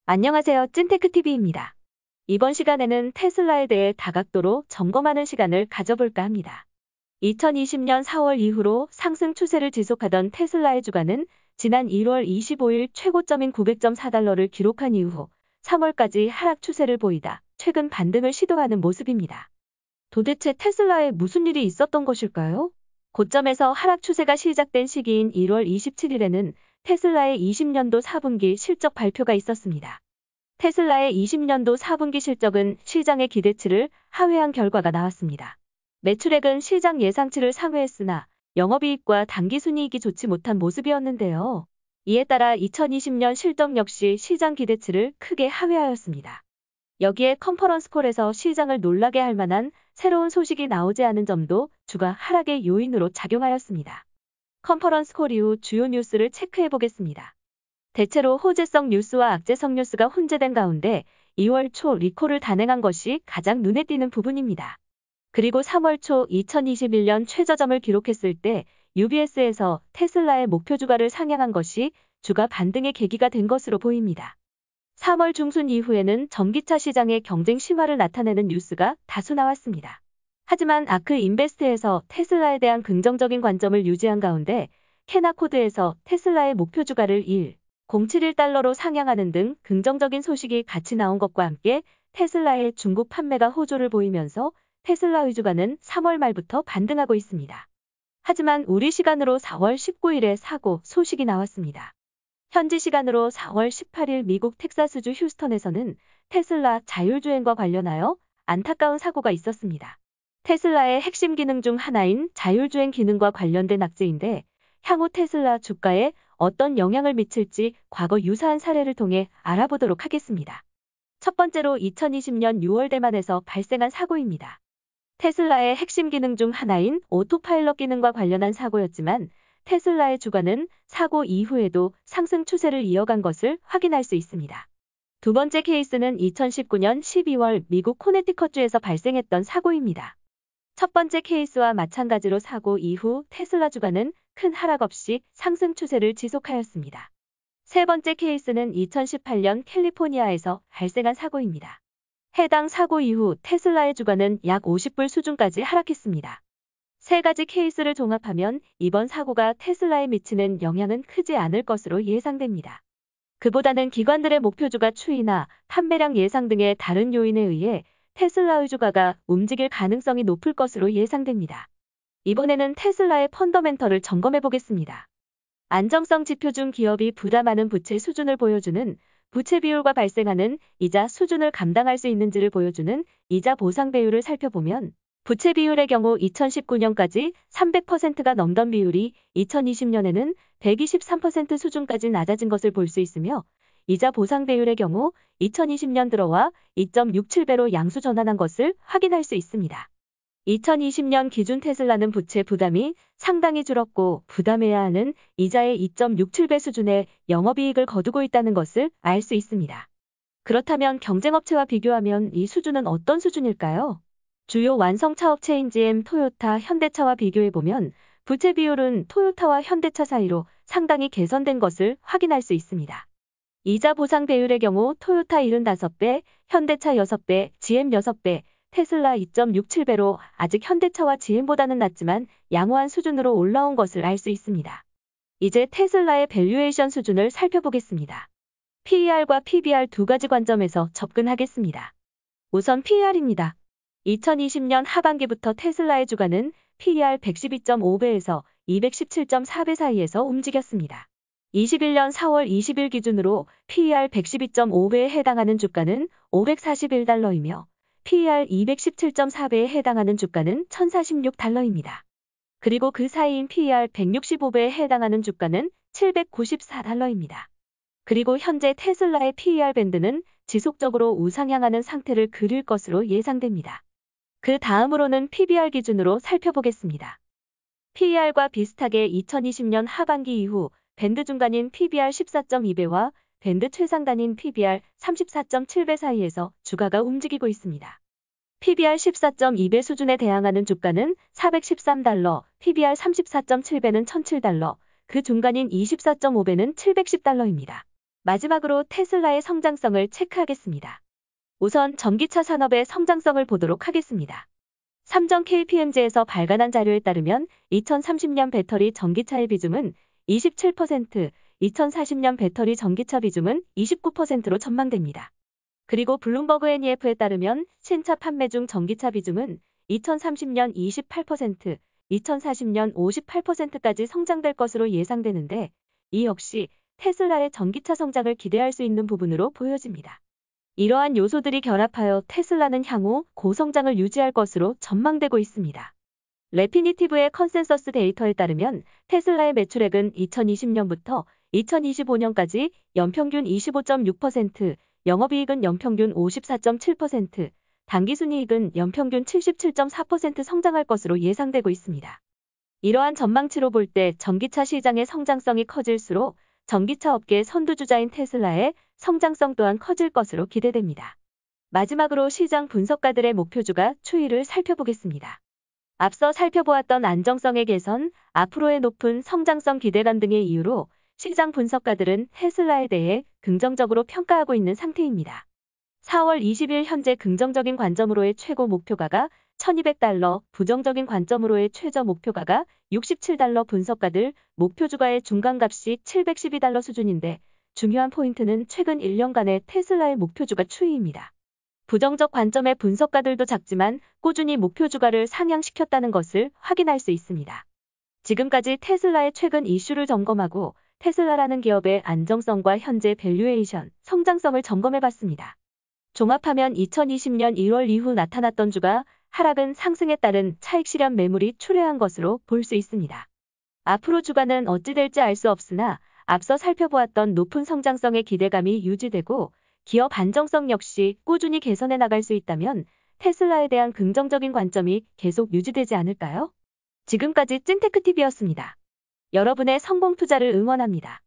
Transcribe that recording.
안녕하세요. 찐테크TV입니다. 이번 시간에는 테슬라에 대해 다각도로 점검하는 시간을 가져볼까 합니다. 2020년 4월 이후로 상승 추세를 지속하던 테슬라의 주가는 지난 1월 25일 최고점인 900.4달러를 기록한 이후 3월까지 하락 추세를 보이다 최근 반등을 시도하는 모습입니다. 도대체 테슬라에 무슨 일이 있었던 것일까요? 고점에서 하락 추세가 시작된 시기인 1월 27일에는 테슬라의 20년도 4분기 실적 발표가 있었습니다. 테슬라의 20년도 4분기 실적은 시장의 기대치를 하회한 결과가 나왔습니다. 매출액은 시장 예상치를 상회했으나 영업이익과 당기순이익이 좋지 못한 모습이었는데요. 이에 따라 2020년 실적 역시 시장 기대치를 크게 하회하였습니다. 여기에 컨퍼런스콜에서 시장을 놀라게 할 만한 새로운 소식이 나오지 않은 점도 주가 하락의 요인으로 작용하였습니다. 컨퍼런스콜 이후 주요 뉴스를 체크해 보겠습니다. 대체로 호재성 뉴스와 악재성 뉴스가 혼재된 가운데 2월 초 리콜을 단행한 것이 가장 눈에 띄는 부분입니다. 그리고 3월 초 2021년 최저점을 기록했을 때 UBS에서 테슬라의 목표 주가를 상향한 것이 주가 반등의 계기가 된 것으로 보입니다. 3월 중순 이후에는 전기차 시장의 경쟁 심화를 나타내는 뉴스가 다수 나왔습니다. 하지만 아크 인베스트에서 테슬라에 대한 긍정적인 관점을 유지한 가운데 캐나코드에서 테슬라의 목표 주가를 1,071달러로 상향하는 등 긍정적인 소식이 같이 나온 것과 함께 테슬라의 중국 판매가 호조를 보이면서 테슬라의 주가는 3월 말부터 반등하고 있습니다. 하지만 우리 시간으로 4월 19일에 사고 소식이 나왔습니다. 현지 시간으로 4월 18일 미국 텍사스주 휴스턴에서는 테슬라 자율주행과 관련하여 안타까운 사고가 있었습니다. 테슬라의 핵심 기능 중 하나인 자율주행 기능과 관련된 악재인데 향후 테슬라 주가에 어떤 영향을 미칠지 과거 유사한 사례를 통해 알아보도록 하겠습니다. 첫 번째로 2020년 6월 대만에서 발생한 사고입니다. 테슬라의 핵심 기능 중 하나인 오토파일럿 기능과 관련한 사고였지만 테슬라의 주가는 사고 이후에도 상승 추세를 이어간 것을 확인할 수 있습니다. 두 번째 케이스는 2019년 12월 미국 코네티컷주에서 발생했던 사고입니다. 첫 번째 케이스와 마찬가지로 사고 이후 테슬라 주가는 큰 하락 없이 상승 추세를 지속하였습니다. 세 번째 케이스는 2018년 캘리포니아에서 발생한 사고입니다. 해당 사고 이후 테슬라의 주가는 약 50불 수준까지 하락했습니다. 세 가지 케이스를 종합하면 이번 사고가 테슬라에 미치는 영향은 크지 않을 것으로 예상됩니다. 그보다는 기관들의 목표주가 추이나 판매량 예상 등의 다른 요인에 의해 테슬라의 주가가 움직일 가능성이 높을 것으로 예상됩니다. 이번에는 테슬라의 펀더멘털을 점검해 보겠습니다. 안정성 지표 중 기업이 부담하는 부채 수준을 보여주는 부채 비율과 발생하는 이자 수준을 감당할 수 있는지를 보여주는 이자 보상 배율을 살펴보면 부채 비율의 경우 2019년까지 300%가 넘던 비율이 2020년에는 123% 수준까지 낮아진 것을 볼 수 있으며 이자 보상 배율의 경우 2020년 들어와 2.67배로 양수 전환한 것을 확인할 수 있습니다. 2020년 기준 테슬라는 부채 부담이 상당히 줄었고 부담해야 하는 이자의 2.67배 수준의 영업이익을 거두고 있다는 것을 알 수 있습니다. 그렇다면 경쟁업체와 비교하면 이 수준은 어떤 수준일까요? 주요 완성차 업체인 GM, 토요타, 현대차와 비교해보면 부채 비율은 토요타와 현대차 사이로 상당히 개선된 것을 확인할 수 있습니다. 이자 보상 배율의 경우 토요타 75배, 현대차 6배, GM 6배, 테슬라 2.67배로 아직 현대차와 GM보다는 낮지만 양호한 수준으로 올라온 것을 알 수 있습니다. 이제 테슬라의 밸류에이션 수준을 살펴보겠습니다. PER과 PBR 두 가지 관점에서 접근하겠습니다. 우선 PER입니다. 2020년 하반기부터 테슬라의 주가는 PER 112.5배에서 217.4배 사이에서 움직였습니다. 21년 4월 20일 기준으로 PER 112.5배에 해당하는 주가는 541달러이며 PER 217.4배에 해당하는 주가는 1046달러입니다. 그리고 그 사이인 PER 165배에 해당하는 주가는 794달러입니다. 그리고 현재 테슬라의 PER 밴드는 지속적으로 우상향하는 상태를 그릴 것으로 예상됩니다. 그 다음으로는 PBR 기준으로 살펴보겠습니다. PER과 비슷하게 2020년 하반기 이후 밴드 중간인 PBR 14.2배와 밴드 최상단인 PBR 34.7배 사이에서 주가가 움직이고 있습니다. PBR 14.2배 수준에 대항하는 주가는 413달러, PBR 34.7배는 1007달러, 그 중간인 24.5배는 710달러입니다. 마지막으로 테슬라의 성장성을 체크하겠습니다. 우선 전기차 산업의 성장성을 보도록 하겠습니다. 삼정 KPMG에서 발간한 자료에 따르면 2030년 배터리 전기차의 비중은 27%, 2040년 배터리 전기차 비중은 29%로 전망됩니다. 그리고 블룸버그 NEF에 따르면 신차 판매 중 전기차 비중은 2030년 28%, 2040년 58%까지 성장될 것으로 예상되는데 이 역시 테슬라의 전기차 성장을 기대할 수 있는 부분으로 보여집니다. 이러한 요소들이 결합하여 테슬라는 향후 고성장을 유지할 것으로 전망되고 있습니다. 레피니티브의 컨센서스 데이터에 따르면 테슬라의 매출액은 2020년부터 2025년까지 연평균 25.6%, 영업이익은 연평균 54.7%, 당기순이익은 연평균 77.4% 성장할 것으로 예상되고 있습니다. 이러한 전망치로 볼 때 전기차 시장의 성장성이 커질수록 전기차 업계의 선두주자인 테슬라의 성장성 또한 커질 것으로 기대됩니다. 마지막으로 시장 분석가들의 목표주가 추이를 살펴보겠습니다. 앞서 살펴보았던 안정성의 개선, 앞으로의 높은 성장성 기대감 등의 이유로 시장 분석가들은 테슬라에 대해 긍정적으로 평가하고 있는 상태입니다. 4월 20일 현재 긍정적인 관점으로의 최고 목표가가 $1200, 부정적인 관점으로의 최저 목표가가 $67, 분석가들 목표주가의 중간값이 $712 수준인데 중요한 포인트는 최근 1년간의 테슬라의 목표주가 추이입니다. 부정적 관점의 분석가들도 작지만 꾸준히 목표주가를 상향시켰다는 것을 확인할 수 있습니다. 지금까지 테슬라의 최근 이슈를 점검하고 테슬라라는 기업의 안정성과 현재 밸류에이션, 성장성을 점검해봤습니다. 종합하면 2020년 1월 이후 나타났던 주가 하락은 상승에 따른 차익 실현 매물이 출회한 것으로 볼 수 있습니다. 앞으로 주가는 어찌 될지 알 수 없으나 앞서 살펴보았던 높은 성장성의 기대감이 유지되고 기업 안정성 역시 꾸준히 개선해 나갈 수 있다면 테슬라에 대한 긍정적인 관점이 계속 유지되지 않을까요? 지금까지 찐테크TV였습니다. 여러분의 성공 투자를 응원합니다.